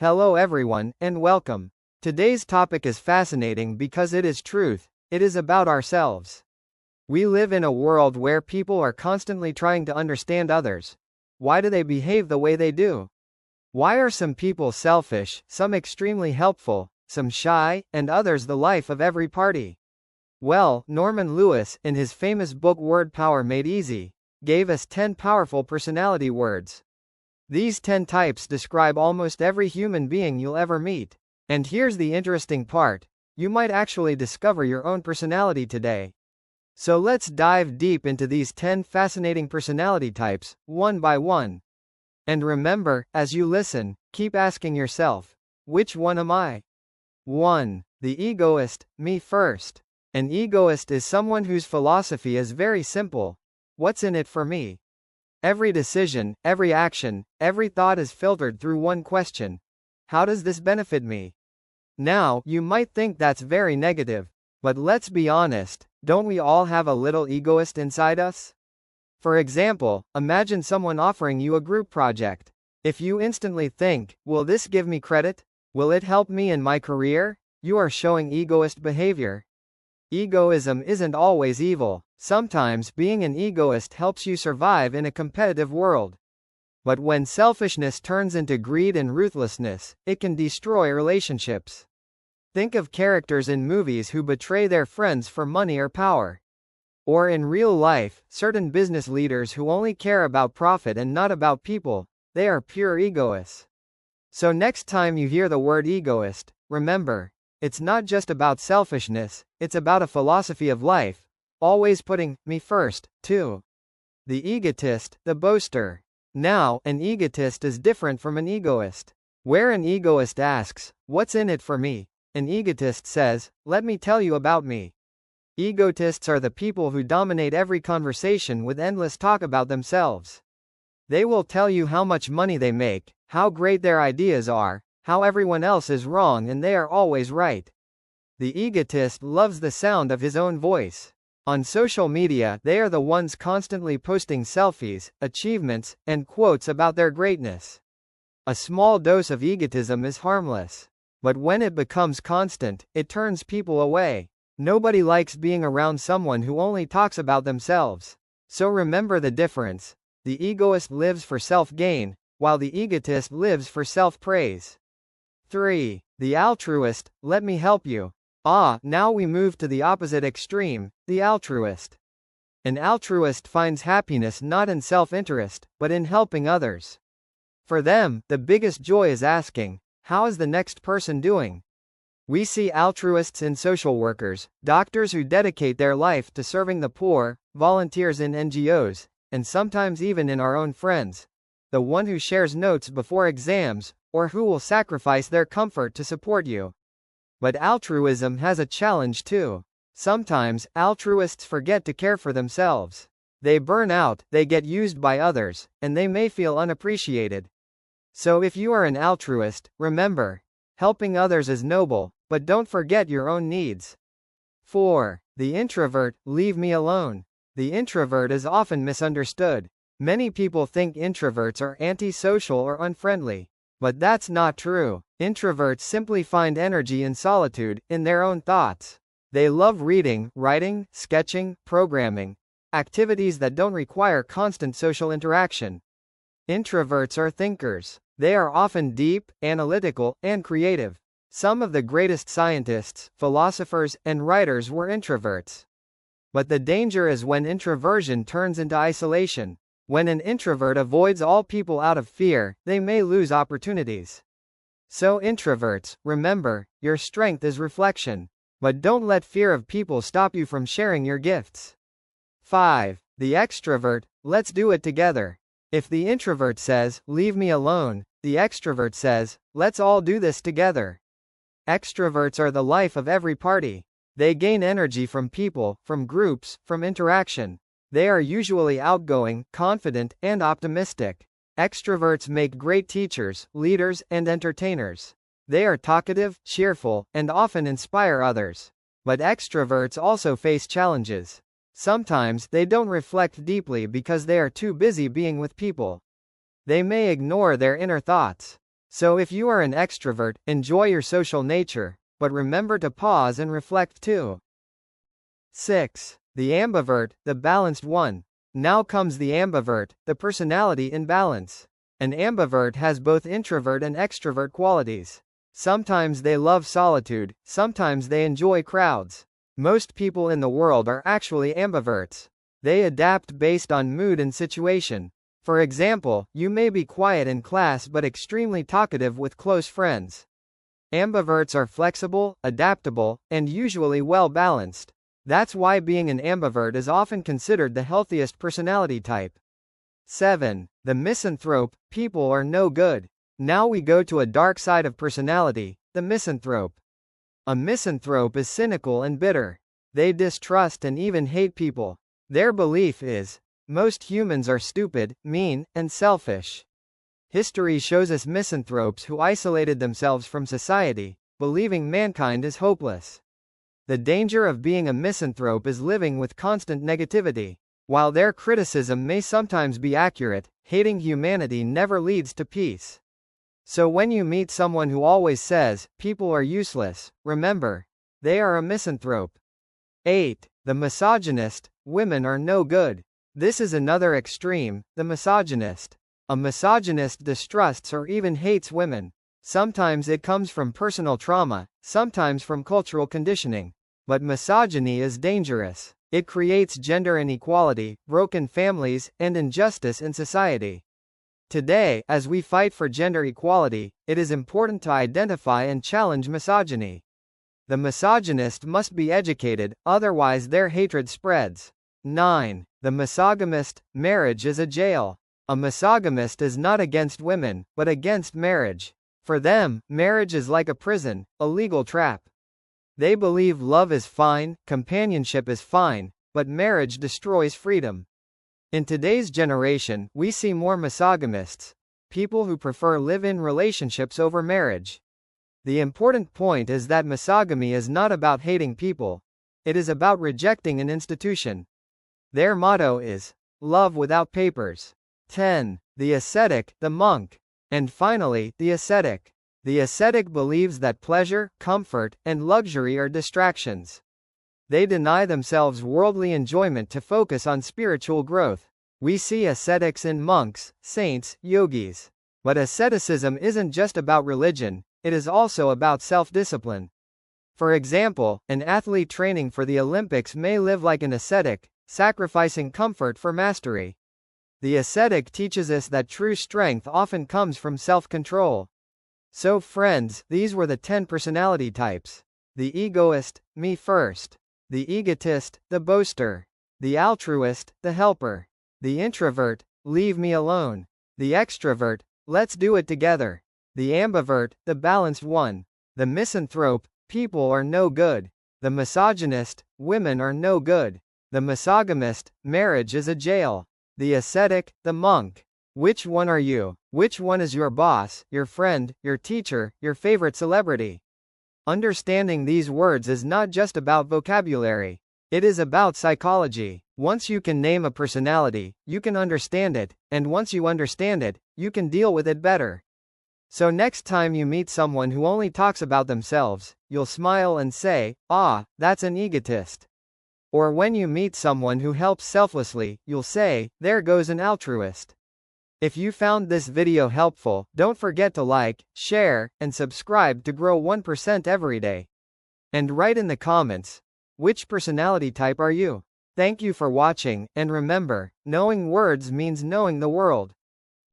Hello everyone, and welcome. Today's topic is fascinating because it is truth, it is about ourselves. We live in a world where people are constantly trying to understand others. Why do they behave the way they do? Why are some people selfish, some extremely helpful, some shy, and others the life of every party? Well, Norman Lewis, in his famous book Word Power Made Easy, gave us 10 powerful personality words. These 10 types describe almost every human being you'll ever meet. And here's the interesting part, you might actually discover your own personality today. So let's dive deep into these 10 fascinating personality types, one by one. And remember, as you listen, keep asking yourself, which one am I? 1. The egoist, me first. An egoist is someone whose philosophy is very simple. What's in it for me? Every decision, every action, every thought is filtered through one question. How does this benefit me? Now, you might think that's very negative. But let's be honest, don't we all have a little egoist inside us? For example, imagine someone offering you a group project. If you instantly think, will this give me credit? Will it help me in my career? You are showing egoist behavior. Egoism isn't always evil. Sometimes being an egoist helps you survive in a competitive world. But when selfishness turns into greed and ruthlessness, it can destroy relationships. Think of characters in movies who betray their friends for money or power. Or in real life, certain business leaders who only care about profit and not about people, they are pure egoists. So next time you hear the word egoist, remember, it's not just about selfishness, it's about a philosophy of life. Always putting me first. 2. The egotist, the boaster. Now, an egotist is different from an egoist. Where an egoist asks, what's in it for me? An egotist says, let me tell you about me. Egotists are the people who dominate every conversation with endless talk about themselves. They will tell you how much money they make, how great their ideas are, how everyone else is wrong and they are always right. The egotist loves the sound of his own voice. On social media, they are the ones constantly posting selfies, achievements, and quotes about their greatness. A small dose of egotism is harmless. But when it becomes constant, it turns people away. Nobody likes being around someone who only talks about themselves. So remember the difference. The egoist lives for self-gain, while the egotist lives for self-praise. 3. The altruist, let me help you. Now we move to the opposite extreme, the altruist. An altruist finds happiness not in self-interest, but in helping others. For them, the biggest joy is asking, how is the next person doing? We see altruists in social workers, doctors who dedicate their life to serving the poor, volunteers in NGOs, and sometimes even in our own friends. The one who shares notes before exams, or who will sacrifice their comfort to support you. But altruism has a challenge too. Sometimes, altruists forget to care for themselves. They burn out, they get used by others, and they may feel unappreciated. So if you are an altruist, remember, helping others is noble, but don't forget your own needs. 4. The introvert, leave me alone. The introvert is often misunderstood. Many people think introverts are antisocial or unfriendly. But that's not true. Introverts simply find energy in solitude, in their own thoughts. They love reading, writing, sketching, programming, activities that don't require constant social interaction. Introverts are thinkers. They are often deep, analytical, and creative. Some of the greatest scientists, philosophers, and writers were introverts. But the danger is when introversion turns into isolation. When an introvert avoids all people out of fear, they may lose opportunities. So introverts, remember, your strength is reflection. But don't let fear of people stop you from sharing your gifts. 5. The extrovert, let's do it together. If the introvert says, leave me alone, the extrovert says, let's all do this together. Extroverts are the life of every party. They gain energy from people, from groups, from interaction. They are usually outgoing, confident, and optimistic. Extroverts make great teachers, leaders, and entertainers. They are talkative, cheerful, and often inspire others. But extroverts also face challenges. Sometimes they don't reflect deeply because they are too busy being with people. They may ignore their inner thoughts. So if you are an extrovert, enjoy your social nature, but remember to pause and reflect too. 6. The ambivert, the balanced one. Now comes the ambivert, the personality in balance. An ambivert has both introvert and extrovert qualities. Sometimes they love solitude, sometimes they enjoy crowds. Most people in the world are actually ambiverts. They adapt based on mood and situation. For example, you may be quiet in class but extremely talkative with close friends. Ambiverts are flexible, adaptable, and usually well balanced. That's why being an ambivert is often considered the healthiest personality type. 7. The misanthrope, people are no good. Now we go to a dark side of personality, the misanthrope. A misanthrope is cynical and bitter. They distrust and even hate people. Their belief is, most humans are stupid, mean, and selfish. History shows us misanthropes who isolated themselves from society, believing mankind is hopeless. The danger of being a misanthrope is living with constant negativity. While their criticism may sometimes be accurate, hating humanity never leads to peace. So when you meet someone who always says, people are useless, remember, they are a misanthrope. 8. The misogynist, women are no good. This is another extreme, the misogynist. A misogynist distrusts or even hates women. Sometimes it comes from personal trauma, sometimes from cultural conditioning. But misogyny is dangerous. It creates gender inequality, broken families, and injustice in society. Today, as we fight for gender equality, it is important to identify and challenge misogyny. The misogynist must be educated, otherwise their hatred spreads. 9. The misogamist, marriage is a jail. A misogamist is not against women, but against marriage. For them, marriage is like a prison, a legal trap. They believe love is fine, companionship is fine, but marriage destroys freedom. In today's generation, we see more misogamists, people who prefer live-in relationships over marriage. The important point is that misogamy is not about hating people. It is about rejecting an institution. Their motto is, love without papers. 10. The ascetic, the monk. And finally, the ascetic. The ascetic believes that pleasure, comfort, and luxury are distractions. They deny themselves worldly enjoyment to focus on spiritual growth. We see ascetics in monks, saints, yogis. But asceticism isn't just about religion, it is also about self-discipline. For example, an athlete training for the Olympics may live like an ascetic, sacrificing comfort for mastery. The ascetic teaches us that true strength often comes from self-control. So friends, these were the 10 personality types. The egoist, me first. The egotist, the boaster. The altruist, the helper. The introvert, leave me alone. The extrovert, let's do it together. The ambivert, the balanced one. The misanthrope, people are no good. The misogynist, women are no good. The misogamist, marriage is a jail. The ascetic, the monk. Which one are you? Which one is your boss, your friend, your teacher, your favorite celebrity? Understanding these words is not just about vocabulary. It is about psychology. Once you can name a personality, you can understand it, and once you understand it, you can deal with it better. So next time you meet someone who only talks about themselves, you'll smile and say, "Ah, that's an egotist." Or when you meet someone who helps selflessly, you'll say, "There goes an altruist." If you found this video helpful, don't forget to like, share, and subscribe to grow 1% every day. And write in the comments, which personality type are you? Thank you for watching, and remember, knowing words means knowing the world.